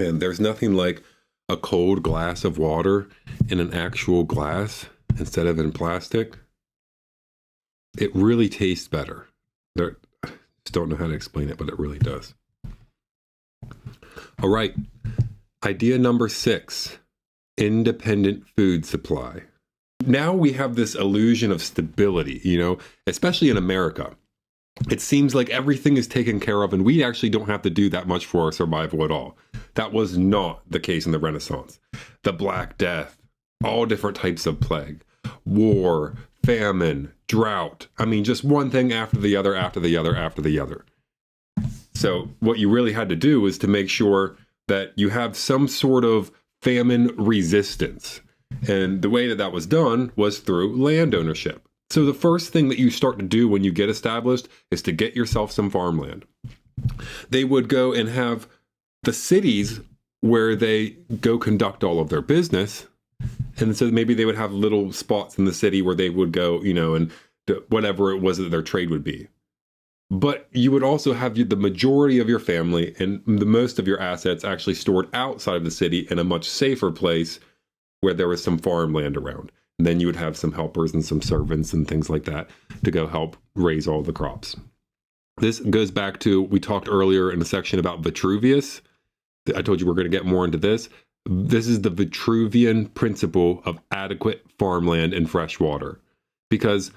And there's nothing like a cold glass of water in an actual glass instead of in plastic. It really tastes better. I just don't know how to explain it, but it really does. All right. Idea number 6, independent food supply. Now we have this illusion of stability, especially in America. It seems like everything is taken care of and we actually don't have to do that much for our survival at all. That was not the case in the Renaissance. The Black Death, all different types of plague, war, famine, drought. I mean, just one thing after the other, after the other, after the other. So what you really had to do is to make sure that you have some sort of famine resistance. And the way that that was done was through land ownership. So the first thing that you start to do when you get established is to get yourself some farmland. They would go and have the cities where they go conduct all of their business. And so maybe they would have little spots in the city where they would go, and whatever it was that their trade would be. But you would also have the majority of your family and the most of your assets actually stored outside of the city in a much safer place where there was some farmland around. And then you would have some helpers and some servants and things like that to go help raise all the crops. This goes back to, we talked earlier in a section about Vitruvius. I told you we're going to get more into this. This is the Vitruvian principle of adequate farmland and fresh water. Because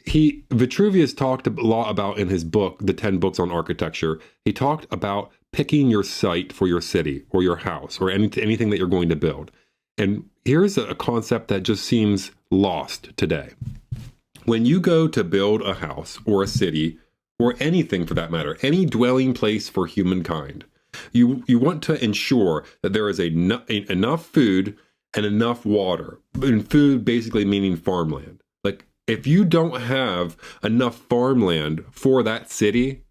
Vitruvius talked a lot about in his book, The 10 Books on Architecture, he talked about picking your site for your city or your house or anything that you're going to build. And here's a concept that just seems lost today. When you go to build a house or a city or anything for that matter, any dwelling place for humankind, you want to ensure that there is enough food and enough water. And food basically meaning farmland. Like if you don't have enough farmland for that city,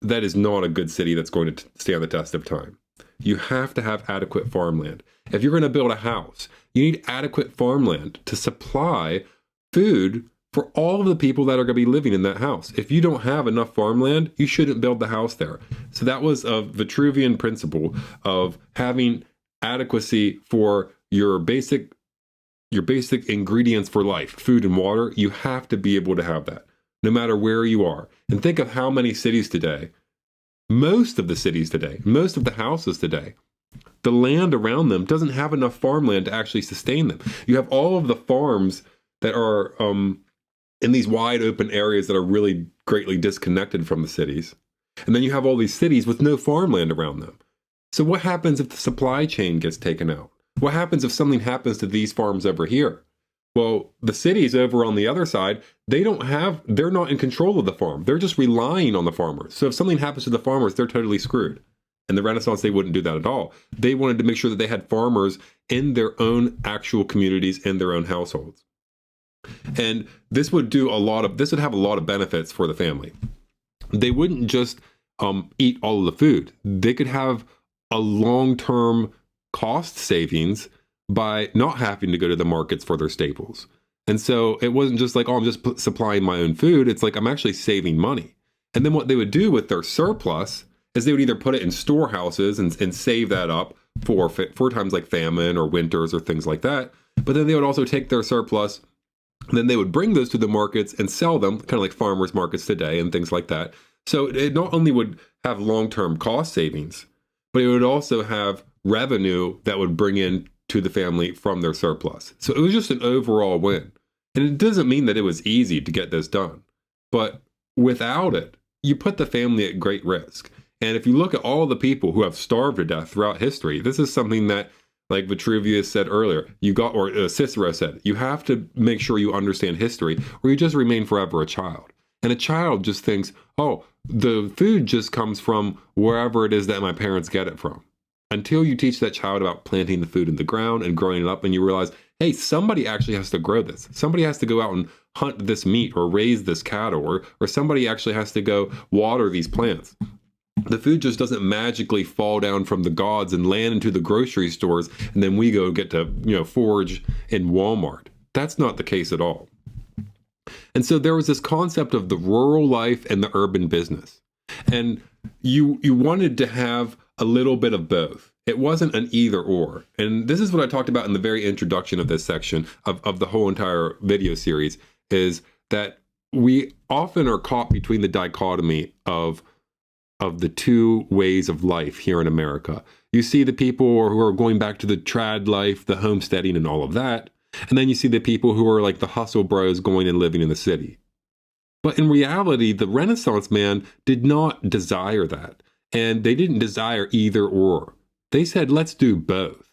that is not a good city that's going to stand the test of time. You have to have adequate farmland. If you're going to build a house, you need adequate farmland to supply food for all of the people that are going to be living in that house. If you don't have enough farmland, you shouldn't build the house there. So that was a Vitruvian principle of having adequacy for your basic ingredients for life, food and water. You have to be able to have that no matter where you are. And think of how many cities today, most of the cities today, most of the houses today, the land around them doesn't have enough farmland to actually sustain them. You have all of the farms that are in these wide open areas that are really greatly disconnected from the cities. And then you have all these cities with no farmland around them. So what happens if the supply chain gets taken out? What happens if something happens to these farms over here? Well, the cities over on the other side, they're not in control of the farm. They're just relying on the farmers. So if something happens to the farmers, they're totally screwed. In the Renaissance, they wouldn't do that at all. They wanted to make sure that they had farmers in their own actual communities, in their own households. And this would have a lot of benefits for the family. They wouldn't just eat all of the food. They could have a long-term cost savings by not having to go to the markets for their staples. And so it wasn't just like, I'm just supplying my own food. It's like, I'm actually saving money. And then what they would do with their surplus is they would either put it in storehouses and save that up for times like famine or winters or things like that. But then they would also take their surplus and then they would bring those to the markets and sell them, kind of like farmers markets today and things like that. So it not only would have long-term cost savings, but it would also have revenue that would bring in to the family from their surplus. So it was just an overall win. And it doesn't mean that it was easy to get this done. But without it, you put the family at great risk. And if you look at all the people who have starved to death throughout history, this is something that, like Vitruvius said earlier, Cicero said, you have to make sure you understand history or you just remain forever a child. And a child just thinks, oh, the food just comes from wherever it is that my parents get it from. Until you teach that child about planting the food in the ground and growing it up and you realize, hey, somebody actually has to grow this. Somebody has to go out and hunt this meat or raise this cattle or somebody actually has to go water these plants. The food just doesn't magically fall down from the gods and land into the grocery stores and then we go get to, forage in Walmart. That's not the case at all. And so there was this concept of the rural life and the urban business. And you wanted to have a little bit of both. It wasn't an either or. And this is what I talked about in the very introduction of this section of the whole entire video series, is that we often are caught between the dichotomy of the two ways of life here in America. You see the people who are going back to the trad life, the homesteading and all of that. And then you see the people who are like the hustle bros going and living in the city. But in reality, the Renaissance man did not desire that. And they didn't desire either or. They said, let's do both.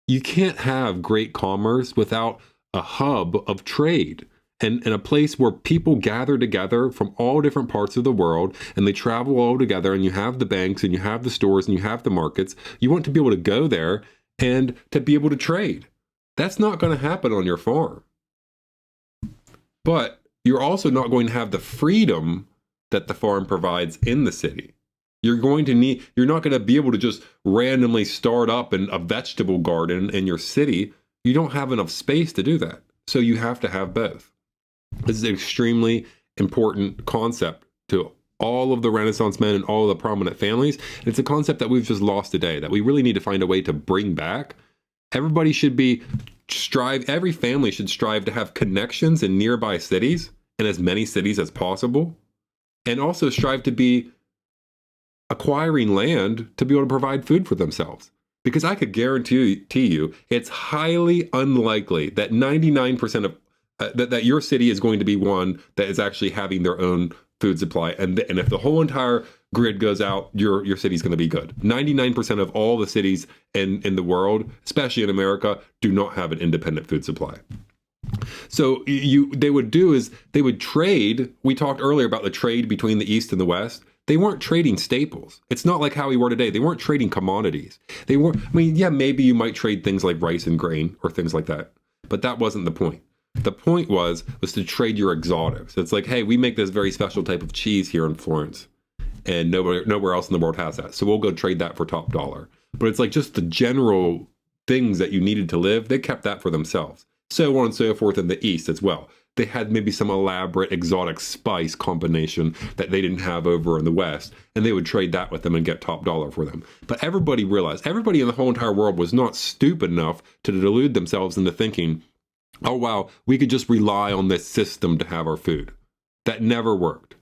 You can't have great commerce without a hub of trade and a place where people gather together from all different parts of the world, and they travel all together, and you have the banks and you have the stores and you have the markets. You want to be able to go there and to be able to trade. That's not going to happen on your farm. But you're also not going to have the freedom that the farm provides in the city. You're not going to be able to just randomly start up a vegetable garden in your city. You don't have enough space to do that. So you have to have both. This is an extremely important concept to all of the Renaissance men and all of the prominent families. And it's a concept that we've just lost today, that we really need to find a way to bring back. Everybody should every family should strive to have connections in nearby cities and as many cities as possible. And also strive to be acquiring land to be able to provide food for themselves. Because I could guarantee you, it's highly unlikely that 99% of that your city is going to be one that is actually having their own food supply. And if the whole entire grid goes out, your city's going to be good. 99% of all the cities in the world, especially in America, do not have an independent food supply. So they would trade. We talked earlier about the trade between the East and the West. They weren't trading staples. It's not like how we were today. They weren't trading commodities. Maybe you might trade things like rice and grain or things like that, but that wasn't the point. The point was to trade your exotics. It's like, hey, we make this very special type of cheese here in Florence, and nowhere else in the world has that. So we'll go trade that for top dollar. But it's like just the general things that you needed to live, they kept that for themselves. So on and so forth in the East as well. They had maybe some elaborate exotic spice combination that they didn't have over in the West, and they would trade that with them and get top dollar for them. But everybody realized, everybody in the whole entire world was not stupid enough to delude themselves into thinking, oh, wow, we could just rely on this system to have our food. That never worked.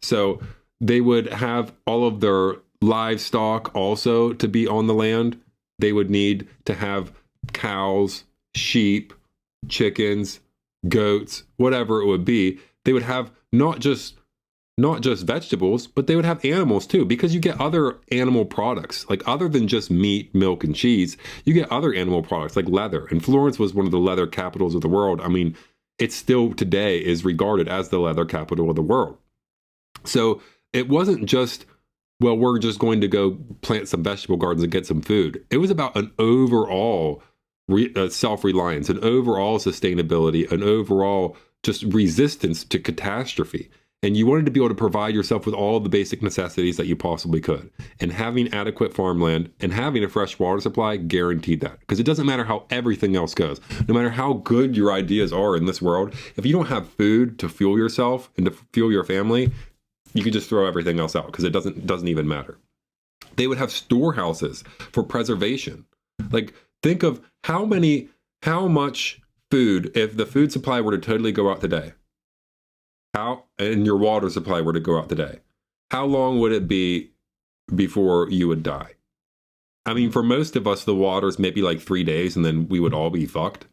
So they would have all of their livestock also to be on the land. They would need to have cows, sheep, chickens, goats, whatever it would be. They would have not just vegetables, but they would have animals too, because you get other animal products, like other than just meat, milk, and cheese, you get other animal products like leather. And Florence was one of the leather capitals of the world. I mean, it still today is regarded as the leather capital of the world. So it wasn't just, well, we're just going to go plant some vegetable gardens and get some food. It was about an overall self-reliance, an overall sustainability, an overall just resistance to catastrophe. And you wanted to be able to provide yourself with all the basic necessities that you possibly could. And having adequate farmland and having a fresh water supply guaranteed that. Because it doesn't matter how everything else goes. No matter how good your ideas are in this world, if you don't have food to fuel yourself and to fuel your family, you can just throw everything else out because it doesn't even matter. They would have storehouses for preservation. Like, think of how much food, if the food supply were to totally go out today, and your water supply were to go out today, how long would it be before you would die? I mean, for most of us, the water's maybe like 3 days and then we would all be fucked.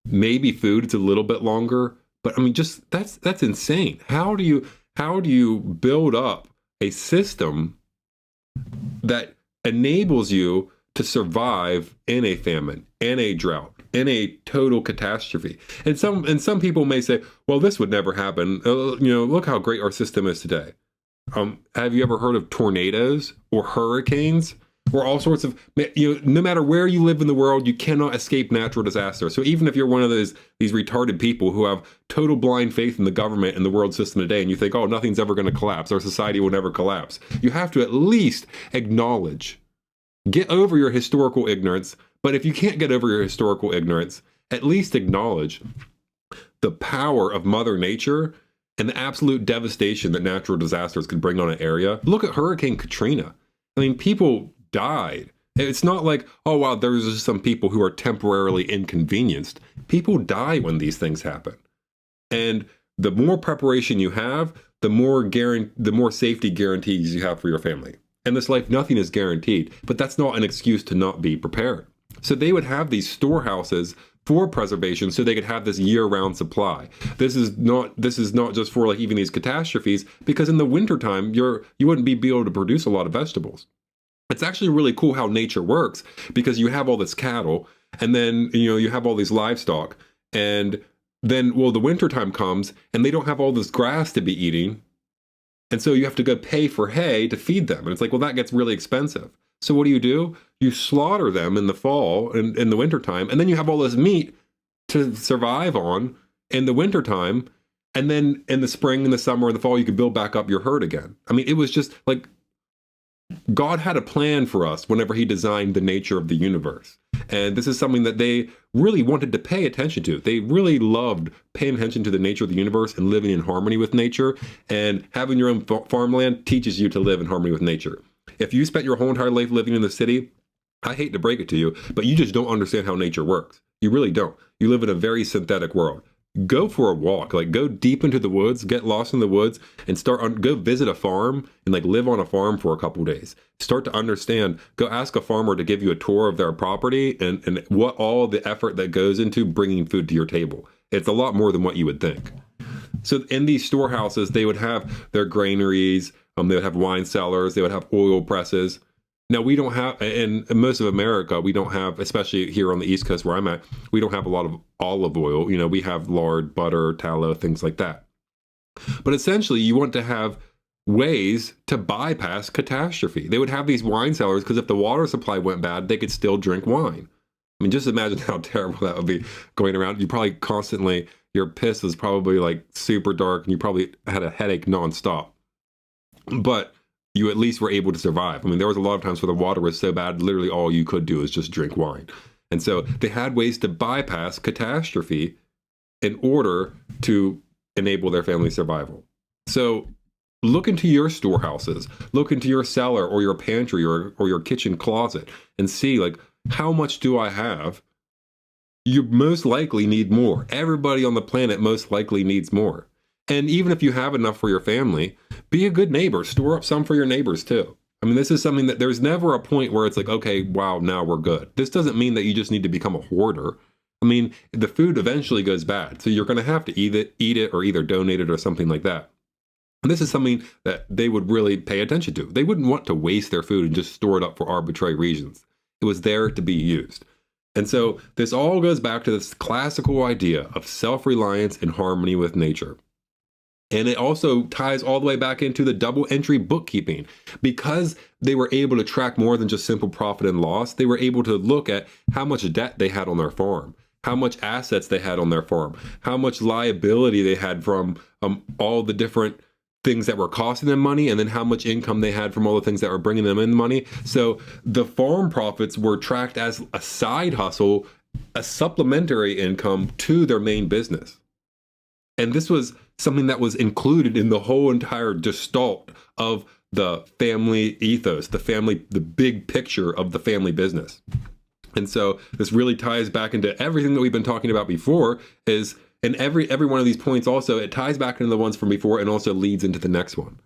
Maybe food, it's a little bit longer, but I mean, just that's insane. How do you build up a system that enables you to survive in a famine, in a drought, in a total catastrophe? And some people may say, well, this would never happen. Look how great our system is today. Have you ever heard of tornadoes or hurricanes or all sorts of, no matter where you live in the world, you cannot escape natural disaster. So even if you're one of these retarded people who have total blind faith in the government and the world system today, and you think, oh, nothing's ever going to collapse, our society will never collapse, you have to at least acknowledge, get over your historical ignorance. But if you can't get over your historical ignorance, at least acknowledge the power of Mother Nature and the absolute devastation that natural disasters could bring on an area. Look at Hurricane Katrina. I mean, people died. It's not like, oh, wow, there's just some people who are temporarily inconvenienced. People die when these things happen. And the more preparation you have, the more safety guarantees you have for your family. In this life, nothing is guaranteed, but that's not an excuse to not be prepared. So they would have these storehouses for preservation so they could have this year-round supply. This is not just for like even these catastrophes, because in the wintertime, you wouldn't be able to produce a lot of vegetables. It's actually really cool how nature works, because you have all this cattle, and then you have all these livestock, and then the wintertime comes and they don't have all this grass to be eating. And so you have to go pay for hay to feed them. And it's like, well, that gets really expensive. So what do? You slaughter them in the fall and in the wintertime, and then you have all this meat to survive on in the wintertime. And then in the spring, in the summer, in the fall, you can build back up your herd again. I mean, it was just like God had a plan for us whenever he designed the nature of the universe. And this is something that they really wanted to pay attention to. They really loved paying attention to the nature of the universe and living in harmony with nature. And having your own farmland teaches you to live in harmony with nature. If you spent your whole entire life living in the city, I hate to break it to you, but you just don't understand how nature works. You really don't. You live in a very synthetic world. Go for a walk, like go deep into the woods, get lost in the woods, and go visit a farm and like live on a farm for a couple days. Start to understand, go ask a farmer to give you a tour of their property and what all the effort that goes into bringing food to your table. It's a lot more than what you would think. So in these storehouses, they would have their granaries, they would have wine cellars, they would have oil presses. Now, we don't have, in most of America, we don't have, especially here on the East Coast where I'm at, we don't have a lot of olive oil. We have lard, butter, tallow, things like that. But essentially, you want to have ways to bypass catastrophe. They would have these wine cellars because if the water supply went bad, they could still drink wine. I mean, just imagine how terrible that would be going around. You probably constantly, your piss was probably like super dark and you probably had a headache nonstop. But you at least were able to survive. I mean, there was a lot of times where the water was so bad, literally all you could do is just drink wine. And so they had ways to bypass catastrophe in order to enable their family survival. So look into your storehouses, look into your cellar or your pantry or your kitchen closet and see, like, how much do I have? You most likely need more. Everybody on the planet most likely needs more. And even if you have enough for your family, be a good neighbor. Store up some for your neighbors too. I mean, this is something that there's never a point where it's like, okay, wow, now we're good. This doesn't mean that you just need to become a hoarder. I mean, the food eventually goes bad. So you're going to have to eat it or either donate it or something like that. And this is something that they would really pay attention to. They wouldn't want to waste their food and just store it up for arbitrary reasons. It was there to be used. And so this all goes back to this classical idea of self-reliance and harmony with nature. And it also ties all the way back into the double entry bookkeeping. Because they were able to track more than just simple profit and loss, they were able to look at how much debt they had on their farm, how much assets they had on their farm, how much liability they had from all the different things that were costing them money, and then how much income they had from all the things that were bringing them in money. So the farm profits were tracked as a side hustle, a supplementary income to their main business. And this was something that was included in the whole entire gestalt of the family ethos, the big picture of the family business. And so this really ties back into everything that we've been talking about before and every one of these points also, it ties back into the ones from before and also leads into the next one.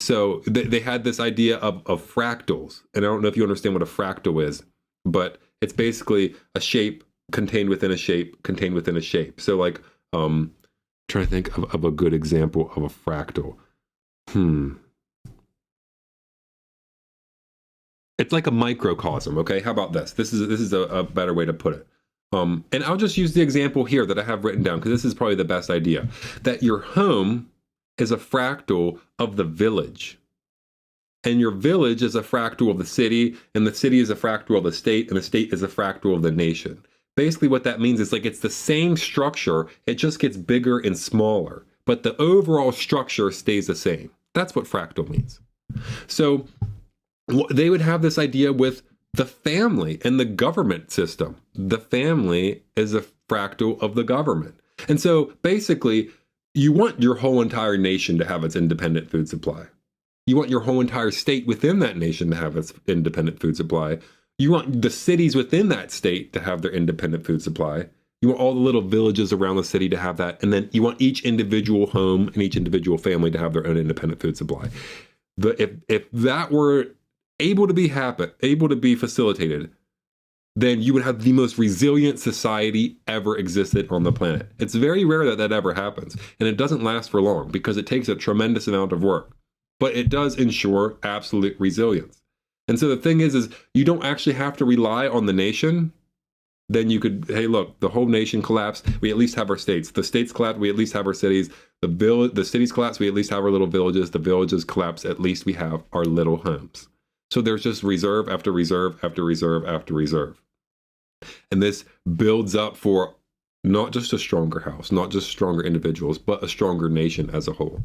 So they had this idea of fractals. And I don't know if you understand what a fractal is, but it's basically a shape contained within a shape, contained within a shape. So like, trying to think of a good example of a fractal. It's like a microcosm, okay? How about this? This is a better way to put it. And I'll just use the example here that I have written down because this is probably the best idea. That your home is a fractal of the village. And your village is a fractal of the city, and the city is a fractal of the state, and the state is a fractal of the nation. Basically what that means is like it's the same structure, it just gets bigger and smaller, but the overall structure stays the same. That's what fractal means. So they would have this idea with the family and the government system. The family is a fractal of the government. And so basically, you want your whole entire nation to have its independent food supply. You want your whole entire state within that nation to have its independent food supply. You want the cities within that state to have their independent food supply. You want all the little villages around the city to have that. And then you want each individual home and each individual family to have their own independent food supply. If that were able to be facilitated, then you would have the most resilient society ever existed on the planet. It's very rare that that ever happens. And it doesn't last for long because it takes a tremendous amount of work. But it does ensure absolute resilience. And so the thing is you don't actually have to rely on the nation. Then you could, hey, look, the whole nation collapsed. We at least have our states. The states collapse. We at least have our cities. The cities collapse. We at least have our little villages. The villages collapse. At least we have our little homes. So there's just reserve after reserve after reserve after reserve. And this builds up for not just a stronger house, not just stronger individuals, but a stronger nation as a whole.